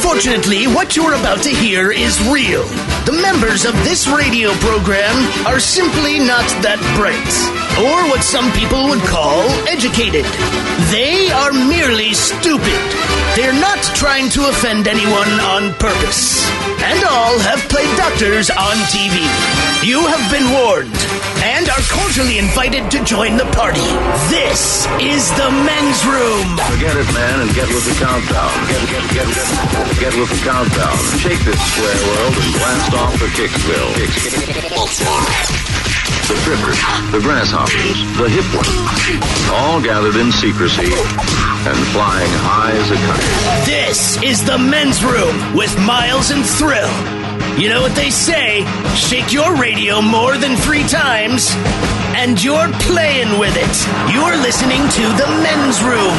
Unfortunately, what you're about to hear is real. The members of this radio program are simply not that bright, or what some people would call educated. They are merely stupid. They're not trying to offend anyone on purpose. And all have played doctors on TV. You have been warned and are cordially invited to join the party. This is the men's room. Forget it, man, and get with the countdown. Get with the countdown. Shake this square world and blast off for Kicksville. The trippers, the grasshoppers, the hip ones, all gathered in secrecy and flying high as a kite. This is the men's room with Miles and Thrill. You know what they say, shake your radio more than 3 times, and you're playing with it. You're listening to the men's room.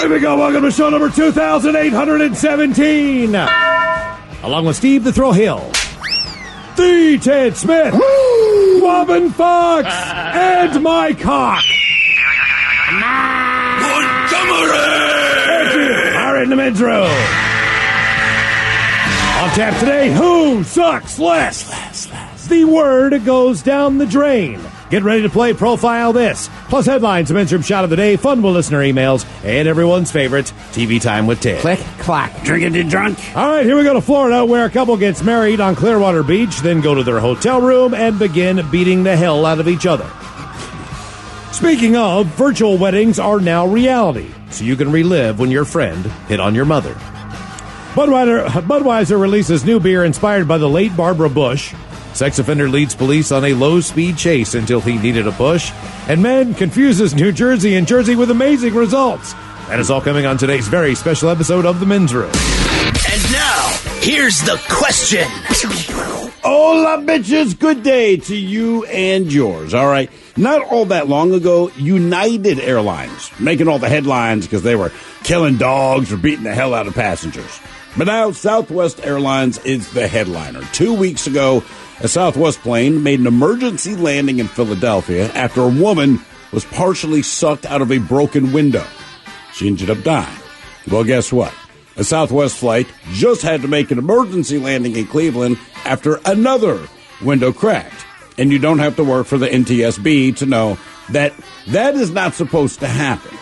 Here we go. Welcome to show number 2817. Along with Steve the Thrill Hill, the Ted Smith, Robin Fox, and my cock. Montgomery! All right, in the men's room. On tap today, who sucks less? The word goes down the drain. Get ready to play Profile This. Plus headlines, a men's room shot of the day, fun with listener emails, and everyone's favorite, TV Time with Ted. Click, clack, drinking to drunk. All right, here we go to Florida, where a couple gets married on Clearwater Beach, then go to their hotel room and begin beating the hell out of each other. Speaking of, virtual weddings are now reality, so you can relive when your friend hit on your mother. Budweiser releases new beer inspired by the late Barbara Bush. Sex offender leads police on a low-speed chase until he needed a push. And men confuses New Jersey and Jersey with amazing results. That is all coming on today's very special episode of The Men's Room. And now, here's the question. Hola, bitches. Good day to you and yours. All right. Not all that long ago, United Airlines making all the headlines because they were killing dogs or beating the hell out of passengers. But now Southwest Airlines is the headliner. 2 weeks ago, a Southwest plane made an emergency landing in Philadelphia after a woman was partially sucked out of a broken window. She ended up dying. Well, guess what? A Southwest flight just had to make an emergency landing in Cleveland after another window cracked. And you don't have to work for the NTSB to know that that is not supposed to happen.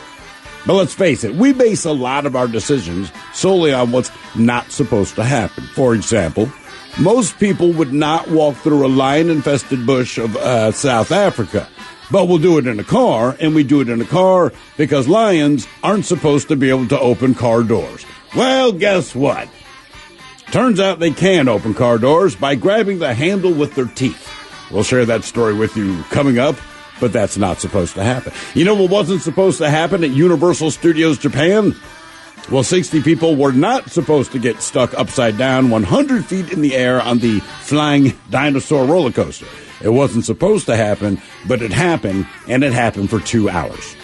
But let's face it, we base a lot of our decisions solely on what's not supposed to happen. For example, most people would not walk through a lion-infested bush of South Africa. But we'll do it in a car, and we do it in a car because lions aren't supposed to be able to open car doors. Well, guess what? Turns out they can open car doors by grabbing the handle with their teeth. We'll share that story with you coming up, but that's not supposed to happen. You know what wasn't supposed to happen at Universal Studios Japan? Well, 60 people were not supposed to get stuck upside down 100 feet in the air on the flying dinosaur roller coaster. It wasn't supposed to happen, but it happened, and it happened for 2 hours.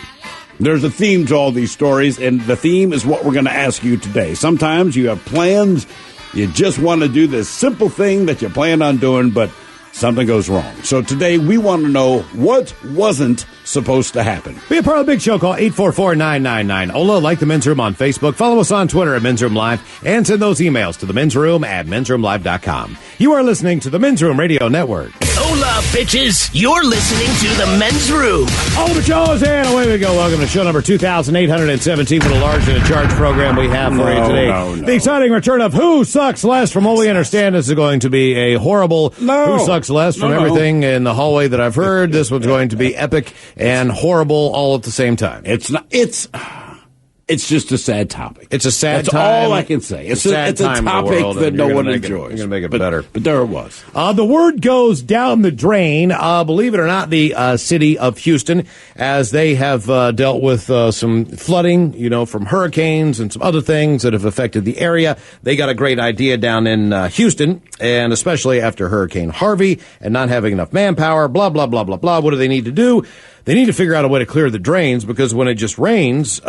There's a theme to all these stories, and the theme is what we're going to ask you today. Sometimes you have plans, you just want to do this simple thing that you plan on doing, but something goes wrong. So today we want to know what wasn't supposed to happen. Be a part of the big show. Call 844-999-OLA. Like the Men's Room on Facebook. Follow us on Twitter at Men's Room Live. And send those emails to the Men's Room at mensroomlive.com. You are listening to the Men's Room Radio Network. Hola, bitches. You're listening to the Men's Room. All the shows and away we go. Welcome to show number 2817 for the Large in a Charge program we have for you today. No. The exciting return of Who Sucks Less. From what we understand, this is going to be a horrible Who Sucks Less. From everything in the hallway that I've heard, this one's going to be epic and horrible all at the same time. It's not. It's just a sad topic. It's a sad That's time. all I can say. It's a topic that no one enjoys. You're going to make it better. But there it was. The word goes down the drain. Believe it or not, the city of Houston, as they have dealt with some flooding, from hurricanes and some other things that have affected the area. They got a great idea down in Houston, and especially after Hurricane Harvey and not having enough manpower, blah, blah, blah, blah, blah. What do they need to do? They need to figure out a way to clear the drains because when it just rains,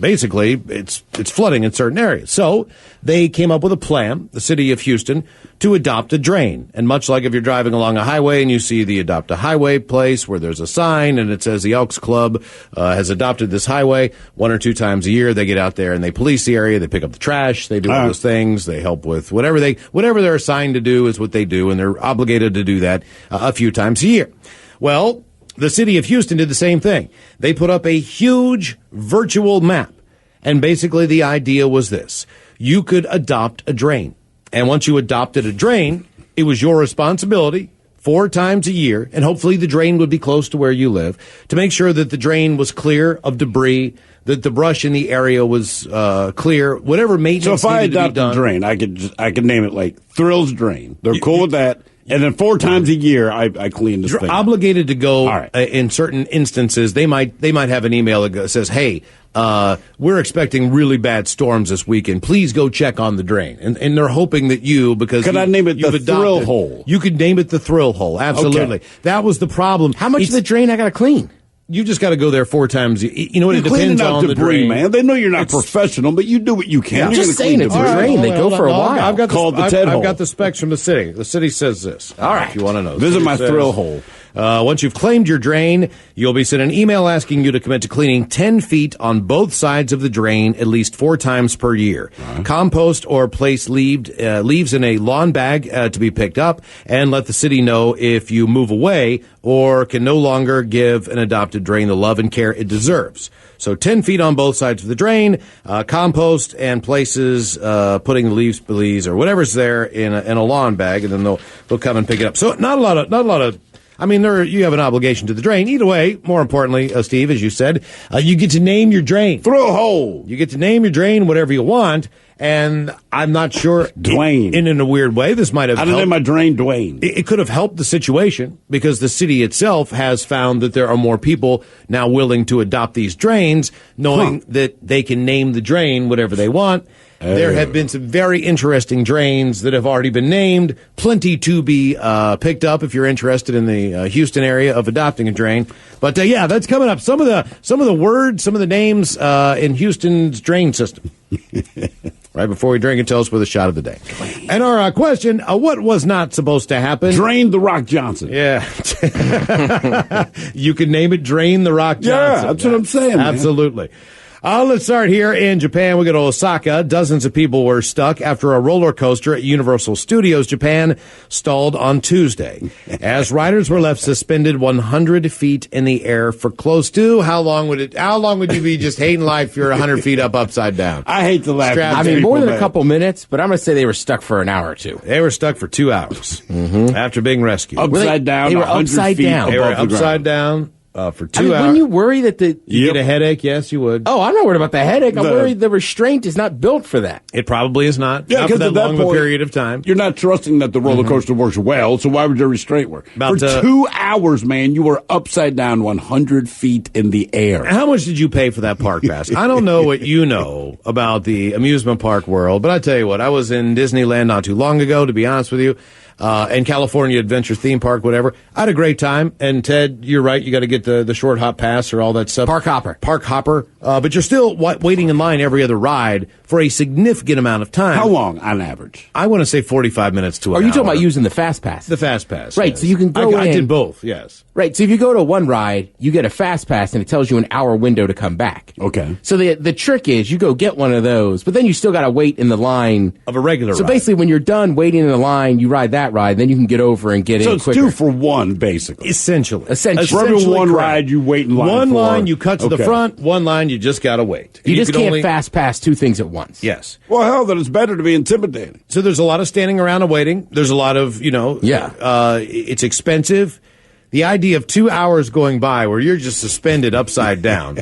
basically it's flooding in certain areas. So they came up with a plan, the city of Houston, to adopt a drain. And much like if you're driving along a highway and you see the Adopt a Highway place where there's a sign and it says the Elks Club has adopted this highway, 1 or 2 times a year they get out there and they police the area, they pick up the trash, they do all those things, they help with whatever they're assigned to do is what they do, and they're obligated to do that a few times a year. Well, the city of Houston did the same thing. They put up a huge virtual map. And basically the idea was this. You could adopt a drain. And once you adopted a drain, it was your responsibility 4 times a year, and hopefully the drain would be close to where you live, to make sure that the drain was clear of debris, that the brush in the area was clear, whatever maintenance So if I needed to be adopt done. a drain, I could name it like Thrills Drain. They're cool with that. And then 4 times a year, I clean this You're thing. obligated to go. All right. In certain instances. They might have an email that says, "Hey, we're expecting really bad storms this weekend. Please go check on the drain." And they're hoping that because Could I name it you've the Thrill Hole? You could name it the Thrill Hole. Absolutely. Okay. That was the problem. How much of the drain I got to clean? You just got to go there 4 times. You know what? You're It depends cleaning out on the debris, drain. man. They know you're not professional, but you do what you can. Yeah. You're Just gonna saying clean it's a debris. drain. They go for a while. I've got Call it the Ted I've Hole. got the specs from the city. The city says this. All right. If you want to know. Visit City my says, Thrill Hole. Once you've claimed your drain, you'll be sent an email asking you to commit to cleaning 10 feet on both sides of the drain at least 4 times per year. Compost or place leaves in a lawn bag to be picked up, and let the city know if you move away or can no longer give an adopted drain the love and care it deserves. So 10 feet on both sides of the drain, compost and places putting the leaves or whatever's there in a lawn bag, and then they'll come and pick it up. So not a lot of. I mean, you have an obligation to the drain. Either way, more importantly, Steve, as you said, you get to name your drain. Thrill Hole. You get to name your drain whatever you want, and I'm not sure. Dwayne. In a weird way, this might have I didn't name my drain Dwayne. it could have helped the situation because the city itself has found that there are more people now willing to adopt these drains, knowing that they can name the drain whatever they want. There have been some very interesting drains that have already been named. Plenty to be picked up if you're interested in the Houston area of adopting a drain. But yeah, that's coming up. Some of the words, some of the names in Houston's drain system. Right before we drink and tell us with a shot of the day. And our question, what was not supposed to happen? Drain the Rock Johnson. Yeah. You could name it Drain the Rock Johnson. Yeah, that's what I'm saying, man. Absolutely. Let's start here in Japan. We go to Osaka. Dozens of people were stuck after a roller coaster at Universal Studios Japan stalled on Tuesday. As riders were left suspended 100 feet in the air for close to how long would you be just hating life if you're 100 feet up upside down? I hate to laugh. Strapped I to mean, people, more than man. a couple minutes, but I'm going to say they were stuck for an hour or 2. They were stuck for 2 hours after being rescued. Upside down. They were 100 upside feet down. They were above the upside ground. down for 2 I mean, hours. wouldn't you worry that You get a headache? Yes, you would. Oh, I'm not worried about the headache. I'm The- worried the restraint is not built for that. It probably is not. Yeah, Not for because that at that long of a point, period of time. You're not trusting that the roller coaster works well, so why would your restraint work? About, For 2 hours, man, you were upside down 100 feet in the air. How much did you pay for that park pass? I don't know what you know about the amusement park world, but I tell you what, I was in Disneyland not too long ago, to be honest with you, and California Adventure Theme Park, whatever. I had a great time, and Ted, you're right, you got to get the short hop pass or all that stuff. Park hopper. But you're still waiting in line every other ride for a significant amount of time. How long on average? I want to say 45 minutes to an Are hour. you talking about using the fast pass? the fast pass? Right, yes. so you can go I in- did both, yes. Right, so if you go to one ride, you get a fast pass, and it tells you an hour window to come back. Okay. So the trick is you go get one of those, but then you still got to wait in the line Of a regular So ride. basically, when you're done waiting in the line, you ride that ride, then you can get over and get So in it's quicker. 2 for 1, basically. Essentially. For every one correct. ride you wait in line One for. line you cut to the Okay. front, one line you just got to wait. You just can can't only- fast pass 2 things at once. Yes. Well, hell, then it's better to be intimidating. So there's a lot of standing around and waiting. There's a lot of, it's expensive. The idea of 2 hours going by where you're just suspended upside down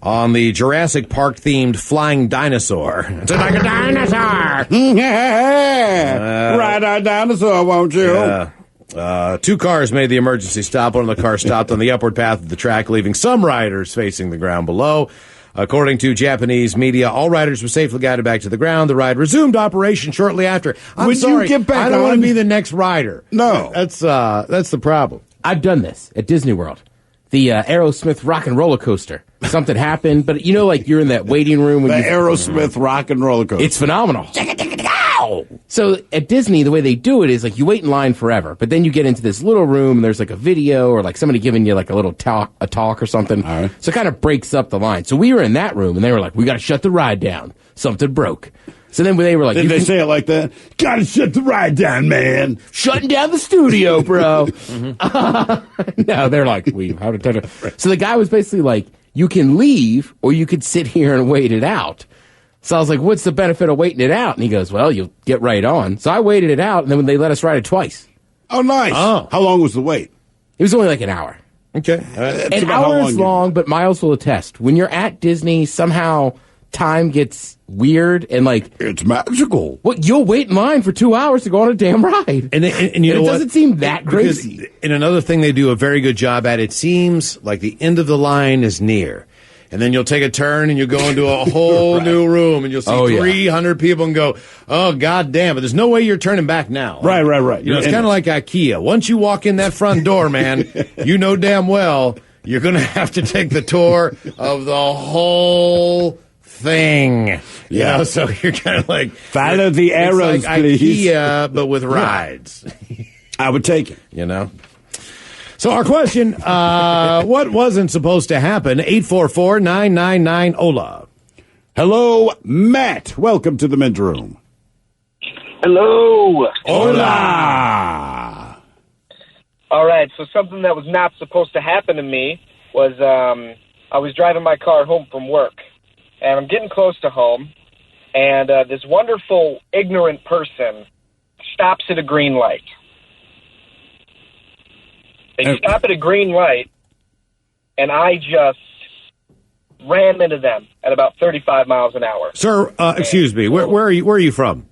on the Jurassic Park themed flying dinosaur. It's like a dinosaur. Ride our dinosaur, won't you? 2 cars made the emergency stop. One of the cars stopped on the upward path of the track, leaving some riders facing the ground below. According to Japanese media, all riders were safely guided back to the ground. The ride resumed operation shortly after. I'm Would you sorry, get back I don't want on? to be the next rider. No. That's the problem. I've done this at Disney World. The Aerosmith Rock and Roller Coaster. So something happened. But like you're in that waiting room. When the Aerosmith rock and roller coaster. It's phenomenal. So at Disney, the way they do it is like you wait in line forever, but then you get into this little room and there's like a video or like somebody giving you like a little talk or something. All right. So it kind of breaks up the line. So we were in that room and they were like, we got to shut the ride down. Something broke. So then they were like, did they say it like that? Gotta shut the ride down, man. Shutting down the studio, bro. No, they're like, so the guy was basically like, you can leave or you could sit here and wait it out. So I was like, what's the benefit of waiting it out? And he goes, well, you'll get right on. So I waited it out, and then they let us ride it twice. Oh, nice. Oh. How long was the wait? It was only like an hour. Okay. An hour is long, but Miles will attest. When you're at Disney, somehow time gets weird and like... It's magical. Well, you'll wait in line for 2 hours to go on a damn ride. And you know it what? doesn't seem that crazy. And another thing they do a very good job at, it seems like the end of the line is near. And then you'll take a turn and you'll go into a whole new room and you'll see 300 people and go, oh, God damn it. There's no way you're turning back now. Right. You know, it's kind of like IKEA. Once you walk in that front door, man, you know damn well you're going to have to take the tour of the whole thing. You know, so you're kind of like... Follow the arrows, it's like please. IKEA, but with rides. I would take it. You know? So our question, what wasn't supposed to happen? 844-999-OLA. Hello, Matt. Welcome to the men's room. Hello. Hola. All right, so something that was not supposed to happen to me was I was driving my car home from work, and I'm getting close to home, and this wonderful, ignorant person stops at a green light. They stop at a green light, and I just ran into them at about 35 miles an hour. Sir, excuse me, where are you from?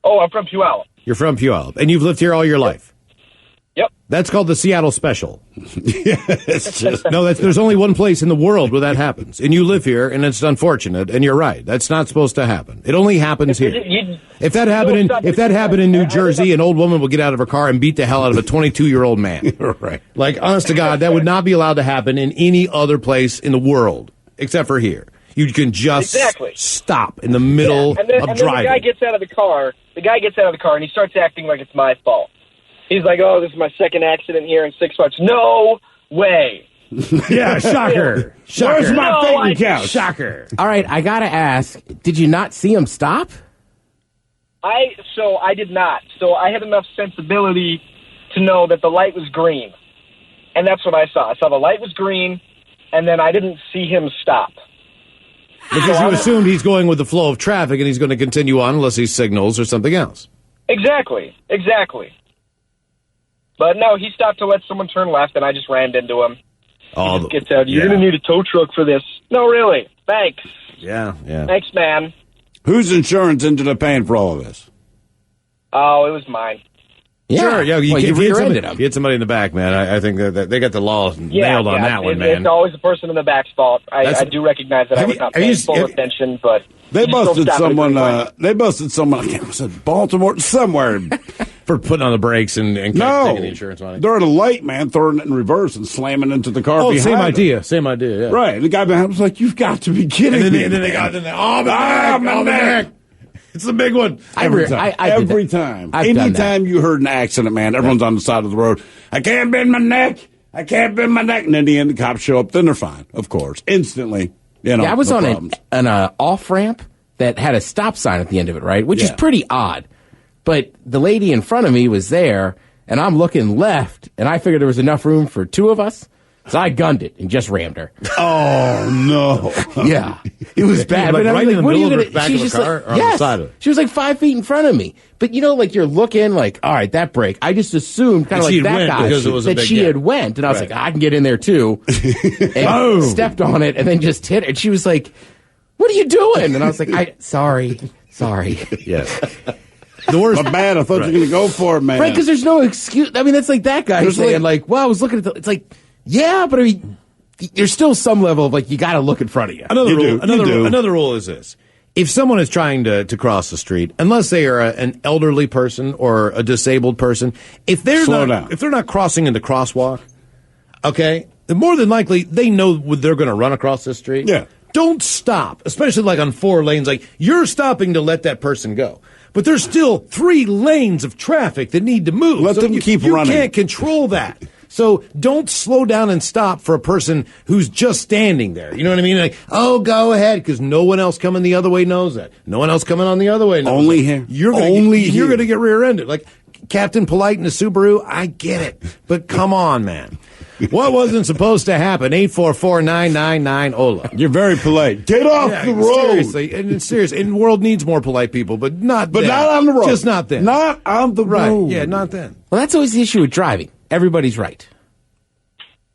Oh, I'm from Puyallup. You're from Puyallup, and you've lived here all your life? Yep. That's called the Seattle Special. It's just... No, there's only one place in the world where that happens, and you live here, and it's unfortunate, and you're right. That's not supposed to happen. It only happens here. If that happened in New Jersey, an old woman would get out of her car and beat the hell out of a 22-year-old man. Right. Like, honest to God, that would not be allowed to happen in any other place in the world, except for here. You can just stop in the middle of driving. And then the guy gets out of the car, and he starts acting like it's my fault. He's like, oh, this is my second accident here in 6 months. No way. Yeah, shocker. Where's my fainting couch? Shocker. All right, I got to ask, did you not see him stop? I did not. So I had enough sensibility to know that the light was green. And that's what I saw. I saw the light was green, and then I didn't see him stop. Because you assumed he's going with the flow of traffic and he's going to continue on unless he signals or something else. Exactly. But no, he stopped to let someone turn left, and I just rammed into him. Oh, he just gets out. You're going to need a tow truck for this. No, really. Thanks. Yeah. Thanks, man. Whose insurance ended up paying for all of this? Oh, it was mine. Yeah. Sure, yeah. You rear-ended him. You hit somebody in the back, man. I think that they got the law nailed on that one, man. It's always the person in the back's fault. I do recognize that I was not paying full attention, but they busted someone. They busted someone. I can't remember, Baltimore somewhere for putting on the brakes and taking the insurance money. They're at a light, man, throwing it in reverse and slamming into the car. Oh, same idea. Yeah. Right. The guy behind was like, "You've got to be kidding me!" And then they got in there. Oh, my neck. It's the big one. Every time. Anytime you heard an accident, man, everyone's on the side of the road. I can't bend my neck. And then in the end, the cops show up. Then they're fine, of course. Instantly. I was on an off-ramp that had a stop sign at the end of it, right? Which is pretty odd. But the lady in front of me was there, and I'm looking left, and I figured there was enough room for two of us. So I gunned it and just rammed her. Oh, no. Yeah. It was bad. Like right in the middle of the back of the car or on the side of it? She was like 5 feet in front of me. But you're looking like, all right, that brake. I just assumed kind of like that guy that she had went. And I was like, I can get in there too. And stepped on it and then just hit her. And she was like, what are you doing? And I was like, sorry. Yes. The worst. My bad. I thought you were going to go for it, man. Right, because there's no excuse. I mean, that's like that guy saying I was looking at it's like, yeah, but I mean, there's still some level of you got to look in front of you. Another rule is this: if someone is trying to cross the street, unless they are an elderly person or a disabled person, if they're not crossing into crosswalk, okay, more than likely they know they're going to run across the street. Yeah. Don't stop, especially like on 4 lanes. Like, you're stopping to let that person go. But there's still 3 lanes of traffic that need to move. Let them keep running. You can't control that. So don't slow down and stop for a person who's just standing there. You know what I mean? Like, oh, go ahead, because no one else coming the other way knows that. No one else coming on the other way knows Only that. here. You're going to get rear-ended. Like, Captain Polite in a Subaru, I get it. But come on, man. What wasn't supposed to happen? 844-999-OLA. You're very polite. Get off the road. Seriously. And it's serious. And the world needs more polite people, but not then. not on the road. Just not then. Not on the road. Right. Yeah, not then. Well, that's always the issue with driving. Everybody's right.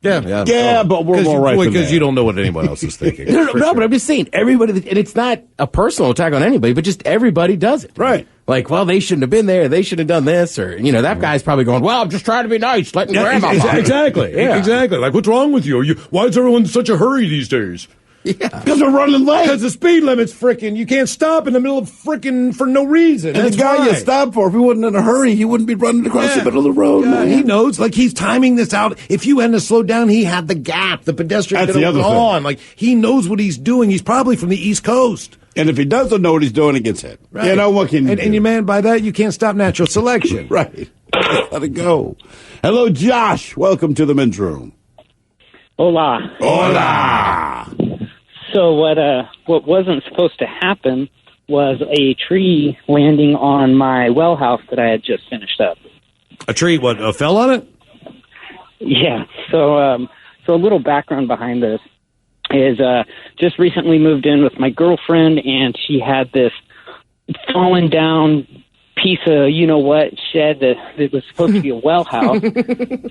Yeah, but we're more right than because that. you don't know what anyone else is thinking. No, but I'm just saying, everybody, and it's not a personal attack on anybody, but just everybody does it. Right. Like, well, they shouldn't have been there. They should have done this. Or, that guy's probably going, well, I'm just trying to be nice. Letting grandma buy it." Exactly. Yeah. Exactly. Like, what's wrong with you? Why is everyone in such a hurry these days? Yeah. Because we're running late. Because the speed limit's frickin'. You can't stop in the middle of frickin' for no reason. And That's the guy why. you stop for, if he wasn't in a hurry, he wouldn't be running across the middle of the road, Yeah, man. he knows. Like, he's timing this out. If you hadn't slowed down, he had the gap. The pedestrian That's could the have other gone. thing. Like, he knows what he's doing. He's probably from the East Coast. And if he doesn't know what he's doing, he gets hit. Right. You know, what can you do? And you, man, by that, you can't stop natural selection. Right. Let it go. Hello, Josh. Welcome to the men's room. Hola. Hola. So what wasn't supposed to happen was a tree landing on my well house that I had just finished up. A tree, fell on it? Yeah. So a little background behind this is just recently moved in with my girlfriend, and she had this fallen down piece of shed that was supposed to be a well house.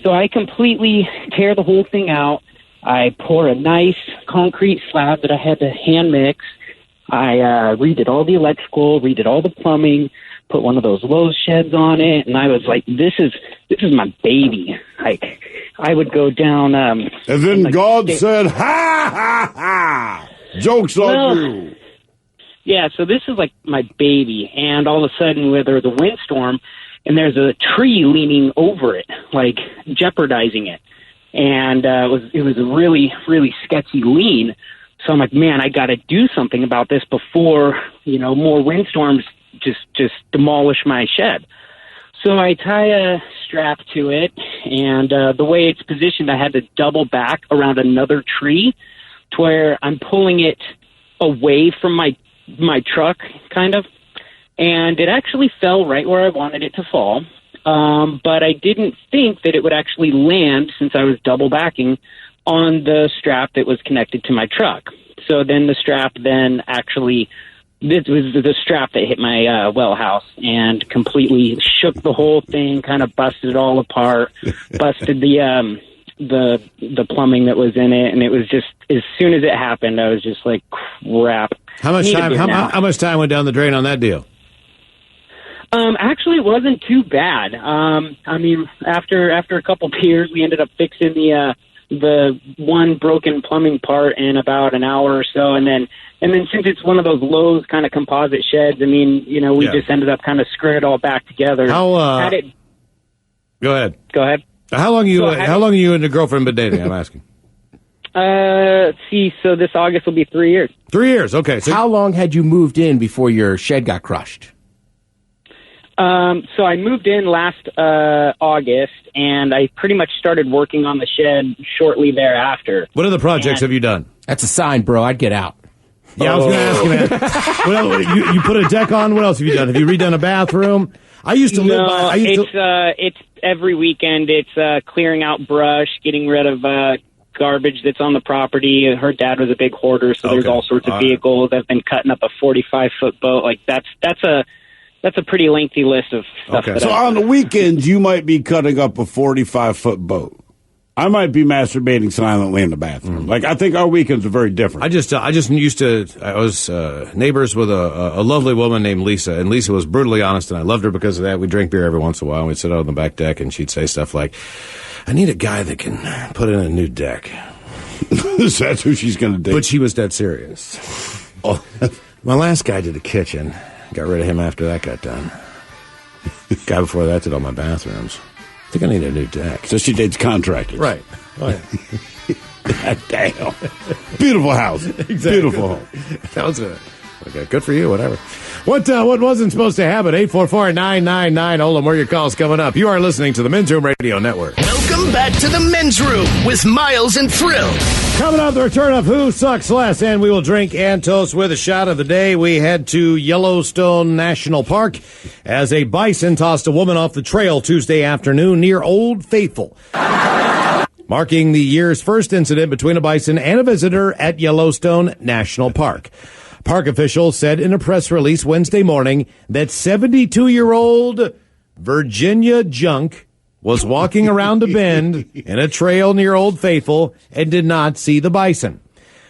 So I completely tear the whole thing out. I pour a nice concrete slab that I had to hand mix. I redid all the electrical, redid all the plumbing, put one of those Lowe's sheds on it, and I was like, "This is my baby." Like, I would go down. And then God said, "Ha ha ha! Jokes on you." Yeah, so this is like my baby, and all of a sudden, there's a windstorm, and there's a tree leaning over it, like jeopardizing it. And it was a really, really sketchy lean. So I'm like, man, I got to do something about this before, more windstorms just demolish my shed. So I tie a strap to it, and the way it's positioned, I had to double back around another tree to where I'm pulling it away from my truck, kind of. And it actually fell right where I wanted it to fall. But I didn't think that it would actually land, since I was double backing, on the strap that was connected to my truck. So then the strap this was the strap that hit my well house and completely shook the whole thing, kind of busted it all apart, busted the plumbing that was in it, and it was just, as soon as it happened, I was just like, crap. How much time went down the drain on that deal? Actually, it wasn't too bad. I mean, after a couple beers, we ended up fixing the one broken plumbing part in about an hour or so, and then since it's one of those Lowe's kind of composite sheds, I mean, we just ended up kind of screwing it all back together. Go ahead. Go ahead. How long are you and your girlfriend been dating? I'm asking. Let's see. So this August will be 3 years. 3 years. Okay. So how long had you moved in before your shed got crushed? So I moved in last August, and I pretty much started working on the shed shortly thereafter. What other projects have you done? That's a sign, bro. I'd get out. Yeah, I was going to ask you, man. You put a deck on. What else have you done? Have you redone a bathroom? I used to live by... it's every weekend. It's clearing out brush, getting rid of garbage that's on the property. Her dad was a big hoarder, so there's all sorts of vehicles. I've been cutting up a 45-foot boat. Like, that's a pretty lengthy list of stuff. So on the weekends, you might be cutting up a 45-foot boat. I might be masturbating silently in the bathroom. Like, I think our weekends are very different. I was neighbors with a lovely woman named Lisa, and Lisa was brutally honest, and I loved her because of that. We drank beer every once in a while, and we'd sit out on the back deck, and she'd say stuff like, "I need a guy that can put in a new deck." That's who she's going to date. But she was dead serious. My last guy did the kitchen. Got rid of him after that got done. Guy before that did all my bathrooms. I think I need a new deck. So she dates contractors. Right. Oh, yeah. Damn. Beautiful house. Exactly. Beautiful home. That was okay. Good for you. Whatever. What wasn't supposed to happen? 844-999. Ola, more your calls coming up. You are listening to the Men's Room Radio Network. Welcome back to the Men's Room with Miles and Thrill. Coming up, the return of Who Sucks Less, and we will drink and toast with a shot of the day. We head to Yellowstone National Park as a bison tossed a woman off the trail Tuesday afternoon near Old Faithful, marking the year's first incident between a bison and a visitor at Yellowstone National Park. Park officials said in a press release Wednesday morning that 72-year-old Virginia Junk was walking around a bend in a trail near Old Faithful and did not see the bison.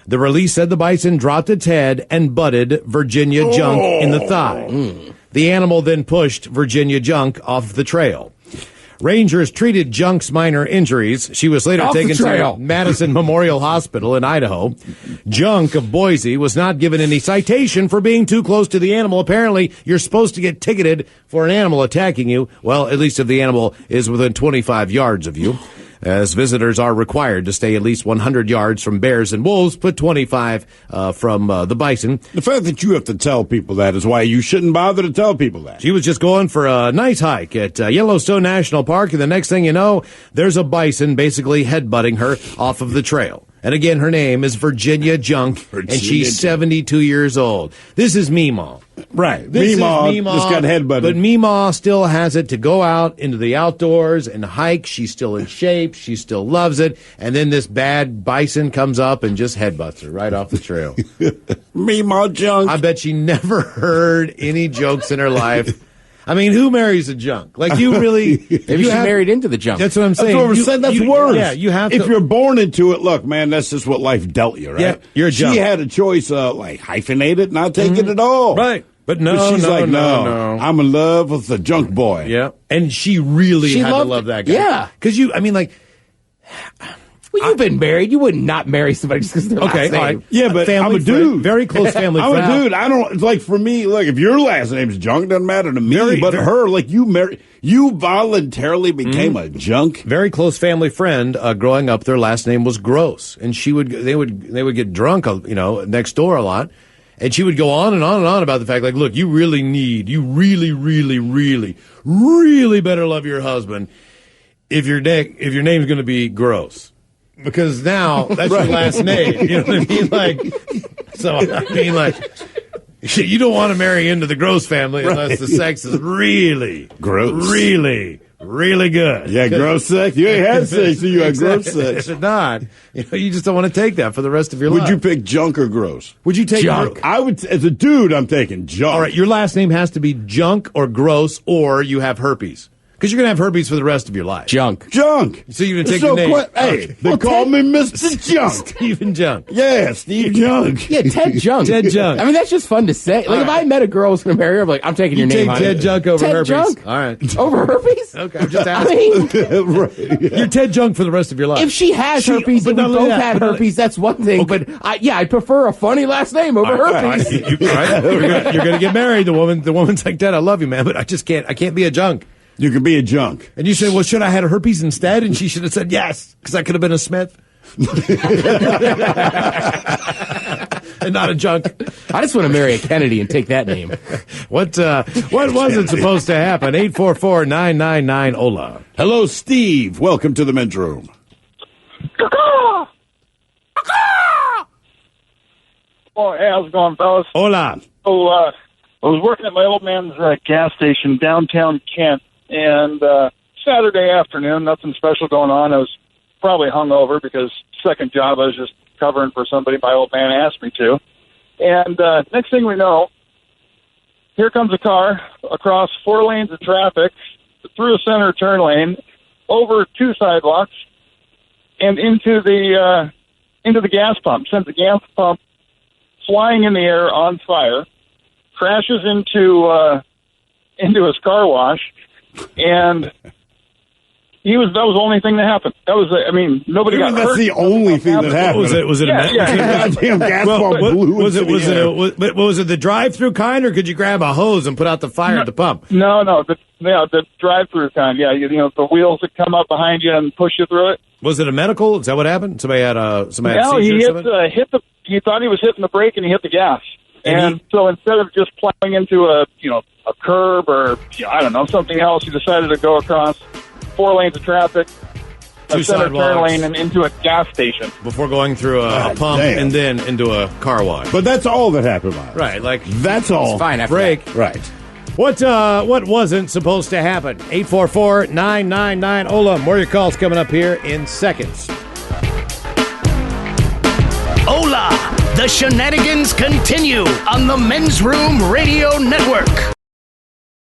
The release said the bison dropped its head and butted Virginia Junk in the thigh. The animal then pushed Virginia Junk off the trail. Rangers treated Junk's minor injuries. She was later taken to Madison Memorial Hospital in Idaho. Junk of Boise was not given any citation for being too close to the animal. Apparently, you're supposed to get ticketed for an animal attacking you. Well, at least if the animal is within 25 yards of you. As visitors are required to stay at least 100 yards from bears and wolves, put 25 from the bison. The fact that you have to tell people that is why you shouldn't bother to tell people that. She was just going for a nice hike at Yellowstone National Park, and the next thing you know, there's a bison basically headbutting her off of the trail. And again, her name is Virginia Junk, and she's 72 years old. This is Meemaw. Right. This Meemaw is Meemaw just got headbutted. But Meemaw still has it to go out into the outdoors and hike. She's still in shape. She still loves it. And then this bad bison comes up and just headbutts her right off the trail. Meemaw Junk. I bet she never heard any jokes in her life. I mean, who marries a junk? Like, you really... Maybe she married into the junk. That's what I'm saying. That's what we're saying. That's worse. Yeah, you have to... If you're born into it, look, man, that's just what life dealt you, right? Yeah, you're a junk. She had a choice, like, hyphenate it, not take it at all. Right. But She's like, no, I'm in love with the junk boy. Yeah. And she really had to love that guy. Yeah. Because Well, you've been married. You would not marry somebody just because they're last name. All right. Yeah, but family I'm a dude. Very close family I'm friend. a dude. I don't, it's like for me, look, if your last name's Junk, doesn't matter to me, but her, like you voluntarily became a junk. Very close family friend. Growing up, their last name was Gross, and they would get drunk, next door a lot, and she would go on and on and on about the fact, like, look, you really, really, really, really better love your husband if your name's going to be Gross. Because now that's your last name. You know what I mean? You don't want to marry into the Gross family unless the sex is really gross, really good. Yeah, gross sex. You ain't had sex, so you had gross sex. If not, you just don't want to take that for the rest of your life. Would you pick Junk or Gross? Would you take Junk? I would. As a dude, I'm taking Junk. All right, your last name has to be Junk or Gross, or you have herpes. Because you're going to have herpes for the rest of your life. Junk. So you're going to take the name. Hey, they call me Mr. Junk. Stephen Junk. Yeah, Steve Junk. Yeah, Ted Junk. Ted Junk. I mean, that's just fun to say. Like, if I met a girl who's going to marry her, I'm like, I'm taking your name. Take Ted Junk over herpes. Junk? All right. Over herpes? Okay, I'm just asking. You're Ted Junk for the rest of your life. If she has herpes and we both had herpes, that's one thing. Okay. But I prefer a funny last name over herpes. You're going to get married. The woman's like, Ted, I love you, man, but I can't be a junk. You could be a junk. And you say, well, should I have herpes instead? And she should have said yes, because I could have been a Smith. And not a junk. I just want to marry a Kennedy and take that name. What wasn't supposed to happen? 844-999-OLA. Hello, Steve. Welcome to the Men's Room. Oh, hey, how's it going, fellas? Hola. So, I was working at my old man's gas station downtown Kent, and Saturday afternoon, nothing special going on. I was probably hungover because second job I was just covering for somebody my old man asked me to. And next thing we know, here comes a car across 4 lanes of traffic, through a center turn lane, over 2 sidewalks, and into the gas pump. Sends the gas pump flying in the air on fire, crashes into his car wash, and That was the only thing that happened. That was, I mean, nobody got hurt. That's the only thing that happened. Was it Yeah. Goddamn gas bomb blew was into the air. was it the drive-through kind, or could you grab a hose and put out the fire at the pump? No, the drive-through kind. Yeah, you know, the wheels that come up behind you and push you through it. Was it a medical? Is that what happened? Somebody had No, seizure he or something? he thought he was hitting the brake and he hit the gas. And so instead of just plowing into a curb or, I don't know, something else, he decided to go across 4 lanes of traffic, a center turn lane, and into a gas station. Before going through a pump and then into a car wash. But that's all that happened, Miles. Right, like that's all. It's fine after break. that. Right. What wasn't supposed to happen? 844-999 Ola. More of your calls coming up here in seconds. Hola! The shenanigans continue on the Men's Room Radio Network.